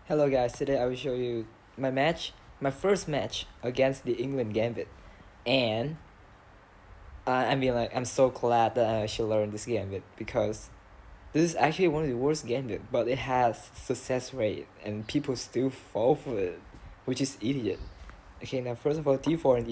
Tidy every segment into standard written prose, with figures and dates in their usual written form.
Hello guys, today I will show you my first match against the England gambit. And I'm so glad that I should learn this gambit because this is actually one of the worst gambit, but it has success rate and people still fall for it, which is idiot. Okay, now first of all, d4 and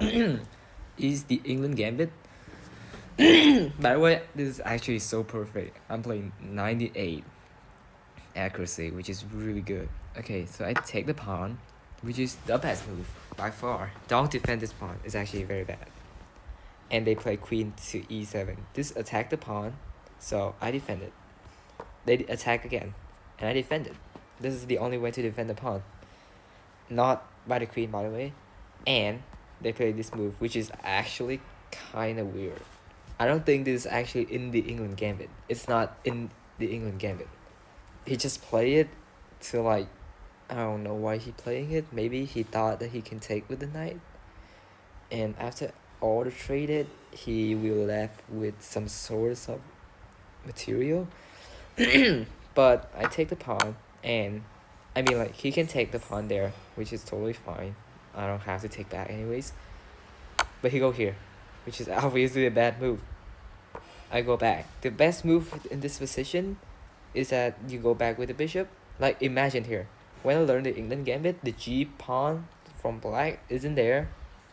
e4 is the England gambit. By the way, this is actually so perfect. I'm playing 98 accuracy, which is really good. Okay, so I take the pawn, which is the best move by far. Don't defend this pawn, it's actually very bad. And they play queen to e7. This attack the pawn, so I defend it. They attack again, and I defend it. This is the only way to defend the pawn. Not by the queen, by the way. And they play this move, which is actually kind of weird. I don't think this is actually in the England gambit. It's not in the England gambit. He just played it to like, I don't know why he playing it. Maybe he thought that he can take with the knight. And after all the traded, he will left with some sorts of material. But I take the pawn, and he can take the pawn there, which is totally fine. I don't have to take back anyways. But he go here, which is obviously a bad move. I go back. The best move in this position is that you go back with the bishop. Like, imagine here, when I learned the England gambit, the G pawn from black isn't there,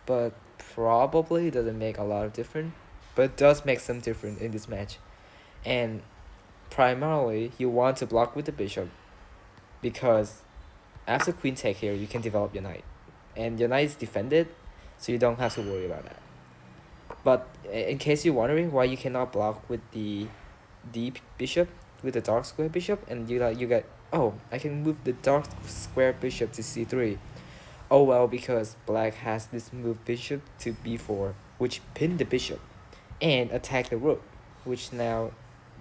but probably doesn't make a lot of difference, but it does make some difference in this match. And primarily, you want to block with the bishop, because after queen take here, you can develop your knight, and your knight is defended, so you don't have to worry about that. But in case you're wondering why you cannot block with the D bishop, with the dark square bishop, and you get, oh, I can move the dark square bishop to c3. Oh well, because black has this move bishop to b4, which pin the bishop and attack the rook, which now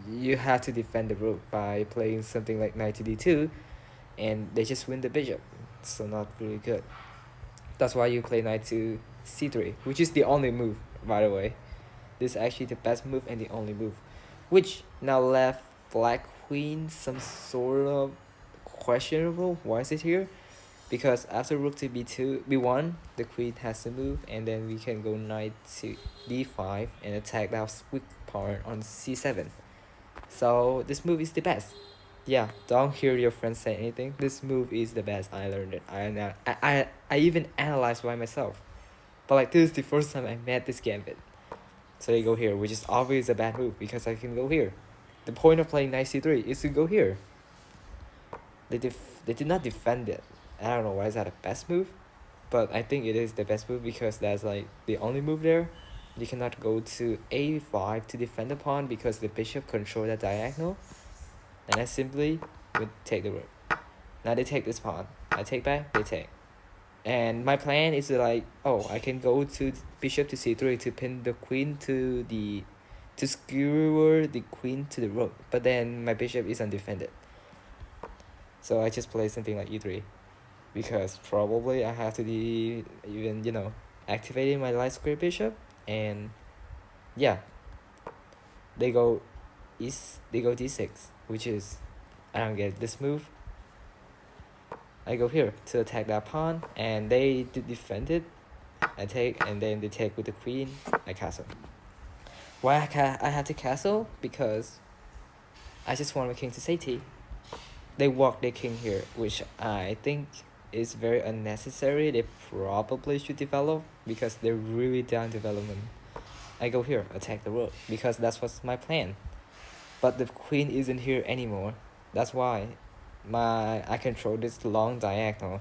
you have to defend the rook by playing something like knight to d2, and they just win the bishop, so not really good. That's why you play knight to c3, which is the only move, by the way. This is actually the best move and the only move, which now left black queen some sort of questionable. Why is it here? Because after rook to b1, the queen has to move, and then we can go knight to d5 and attack that weak pawn on c7. So this move is the best. Yeah, don't hear your friends say anything. This move is the best. I learned it. I even analyzed by myself. But like, this is the first time I met this gambit. So they go here, which is obviously a bad move because I can go here. The point of playing knight c3 is to go here. They did not defend it. I don't know why is that a best move, but I think it is the best move because that's like the only move there. You cannot go to a5 to defend the pawn because the bishop control that diagonal, and I simply would take the rook. Now they take this pawn. I take back, they take. And my plan is to like, oh, I can go to bishop to c3 to pin the queen to skewer the queen to the rook, but then my bishop is undefended. So I just play something like e3, because probably I have to be even, activating my light square bishop, and yeah, they go d6, which is, I don't get this move. I go here to attack that pawn, and they defend it. I take, and then they take with the queen. I castle. Why I have to castle? Because I just want my king to safety. They walk their king here, which I think is very unnecessary. They probably should develop because they're really down development. I go here, attack the rook, because that's what's my plan. But the queen isn't here anymore. That's why I control this long diagonal.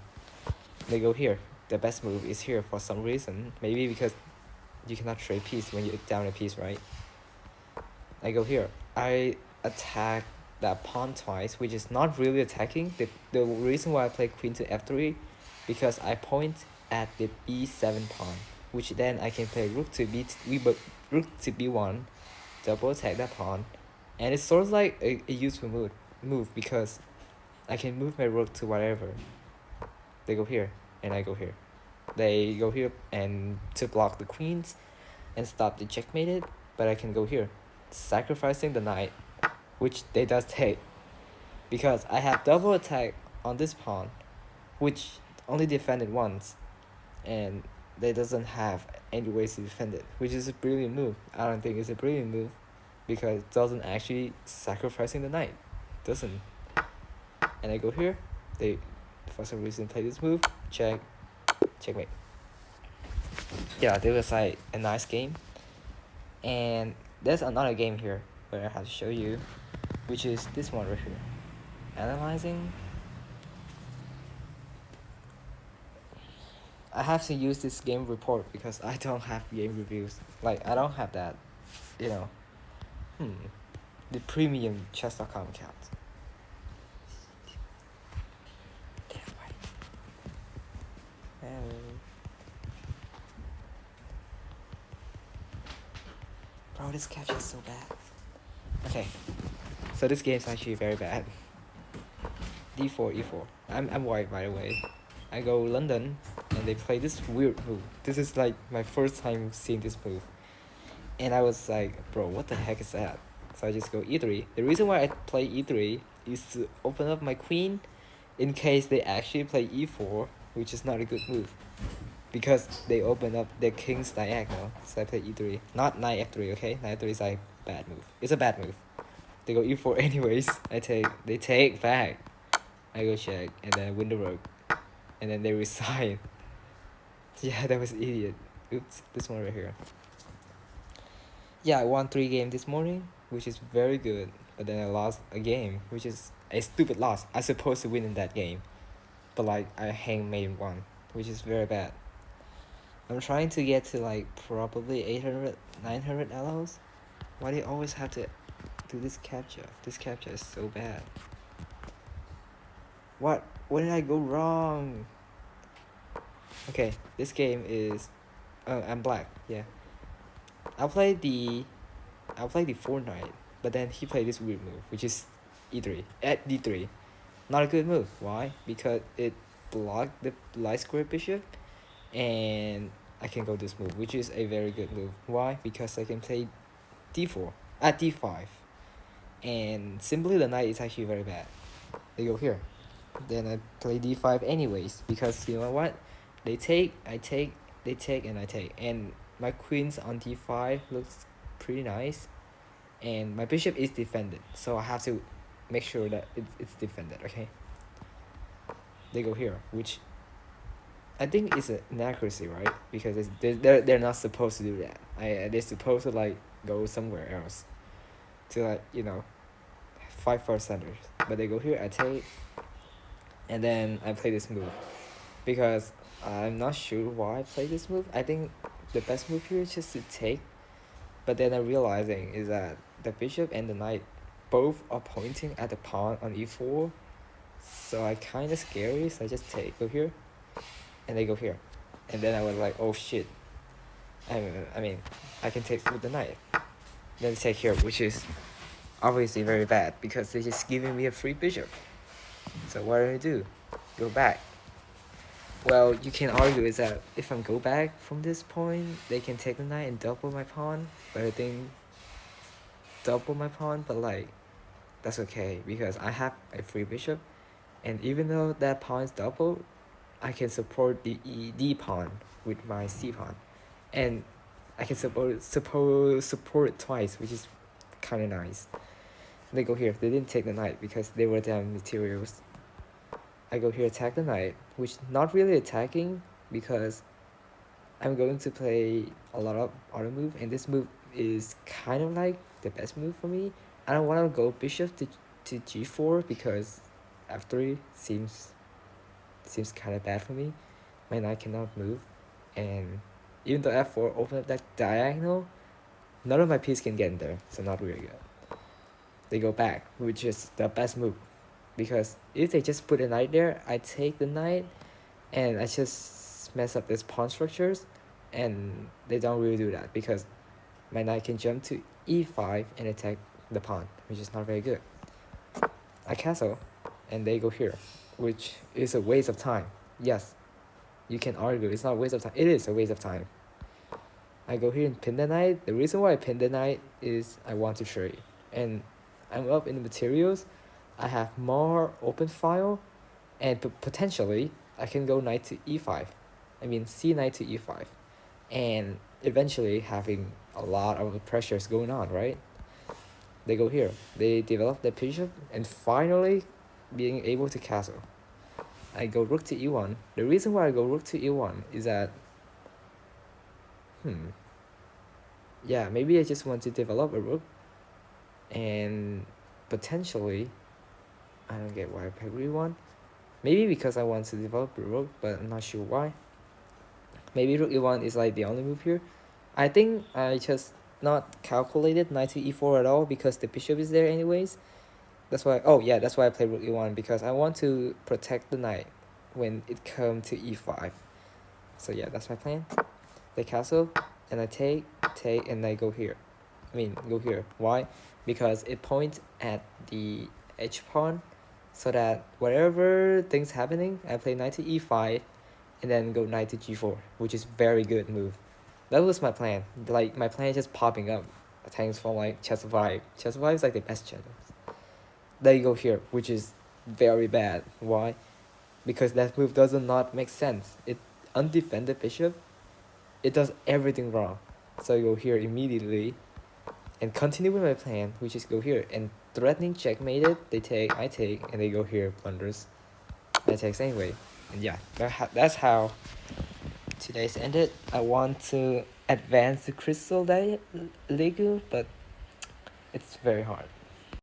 They go here. The best move is here for some reason. Maybe because you cannot trade piece when you're down a piece, right? I go here. I attack that pawn twice, which is not really attacking. The reason why I play queen to f3, because I point at the b7 pawn, which then I can play rook to b1, double attack that pawn, and it's sort of like a useful move because I can move my rook to whatever. They go here, and I go here. They go here and to block the queens and stop the checkmated, but I can go here, sacrificing the knight, which they does take. because I have double attack on this pawn, which only defended once, and they doesn't have any ways to defend it, which is a brilliant move. I don't think it's a brilliant move because it doesn't actually sacrificing the knight, doesn't. And I go here, they for some reason play this move, checkmate. Yeah, there was like a nice game, and there's another game here where I have to show you, which is this one right here. Analyzing. I have to use this game report because I don't have game reviews. Like I don't have that, you know. The premium chess.com account. Damn right. Bro, this capture is so bad. Okay, so this game's actually very bad. D4, E4. I'm white, by the way. I go London, and they play this weird move. This is like my first time seeing this move, and I was like, bro, what the heck is that? So I just go E3. The reason why I play E3 is to open up my queen, in case they actually play E4, which is not a good move, because they open up their king's diagonal. So I play E3, not knight F3. Okay, knight F3 is like bad move. It's a bad move. They go E4 anyways. They take back. I go check, and then I win the rook, and then they resign. Yeah, that was idiot. Oops, this one right here. Yeah, I won 3 games this morning, which is very good. But then I lost a game, which is a stupid loss. I supposed to win in that game, but like I hang made one, which is very bad. I'm trying to get to like probably 800, 900 LOs. Why do you always have to do this capture? This capture is so bad. What did I go wrong? Okay, this game is I'm black, yeah. I'll play the Fortnite, but then he played this weird move, which is E3 at D3. Not a good move. Why? Because it blocked the light square bishop, and I can go this move, which is a very good move. Why? Because I can play D4 at D5, and simply the knight is actually very bad. They go here, then I play D5 anyways, because you know what? They take, I take, they take, and I take, and my queen's on D5 looks pretty nice, and my bishop is defended, so I have to make sure that it's defended. Okay, they go here, which I think is an inaccuracy, right? Because they're not supposed to do that. They're supposed to like go somewhere else to like, you know, fight for centers, but they go here, I take, and then I play this move because I'm not sure why I play this move. I think the best move here is just to take, but then I'm realizing is that the bishop and the knight both are pointing at the pawn on E4, so I kind of scary, so I just go here, and they go here, and then I was like, oh shit, I mean I can take with the knight, then take here, which is obviously very bad because they're just giving me a free bishop. So what do I do? Go back. Well, you can argue is that if I go back from this point, they can take the knight and double my pawn, but I think double my pawn, but like that's okay because I have a free bishop, and even though that pawn is double, I can support the D pawn with my C pawn, and I can support it twice, which is kind of nice. They go here. They didn't take the knight because they were down materials. I go here, attack the knight, which not really attacking because I'm going to play a lot of other move, and this move is kind of like the best move for me. I don't want to go bishop to G4 because F3 seems kind of bad for me. My knight cannot move, and even though F4 opened up that diagonal, none of my pieces can get in there, so not really good. They go back, which is the best move, because if they just put a knight there, I take the knight, and I just mess up this pawn structures, and they don't really do that because my knight can jump to E5 and attack the pawn, which is not very good. I castle, and they go here, which is a waste of time. Yes, you can argue it's not a waste of time. It is a waste of time. I go here and pin the knight. The reason why I pin the knight is I want to trade, and I'm up in the materials, I have more open file, and potentially I can go knight to e5. I mean c knight to e5, and eventually having a lot of pressures going on, right? They go here. They develop the bishop, and finally being able to castle. I go rook to e1. The reason why I go rook to e1 is that, yeah, maybe I just want to develop a rook, and potentially, I don't get why I play rook e1. Maybe because I want to develop a rook, but I'm not sure why. Maybe rook e1 is like the only move here. I think I just not calculated knight to e4 at all because the bishop is there anyways. That's why, oh yeah, that's why I play rook e1, because I want to protect the knight when it comes to e5. So yeah, that's my plan. They castle, and I take, and I go here. I mean, go here. Why? Because it points at the edge pawn, so that whatever things happening, I play knight to e5, and then go knight to g4, which is very good move. That was my plan. Like, my plan is just popping up. Thanks for like chess 5. Chess 5 is like the best channels. There you go here, which is very bad. Why? Because that move does not make sense. It undefended bishop. It does everything wrong. So you go here immediately and continue with my plan, which is go here and threatening checkmate it. They take, I take, and they go here, blunders. I take anyway. And yeah, that's how today's ended. I want to advance the crystal league, but it's very hard.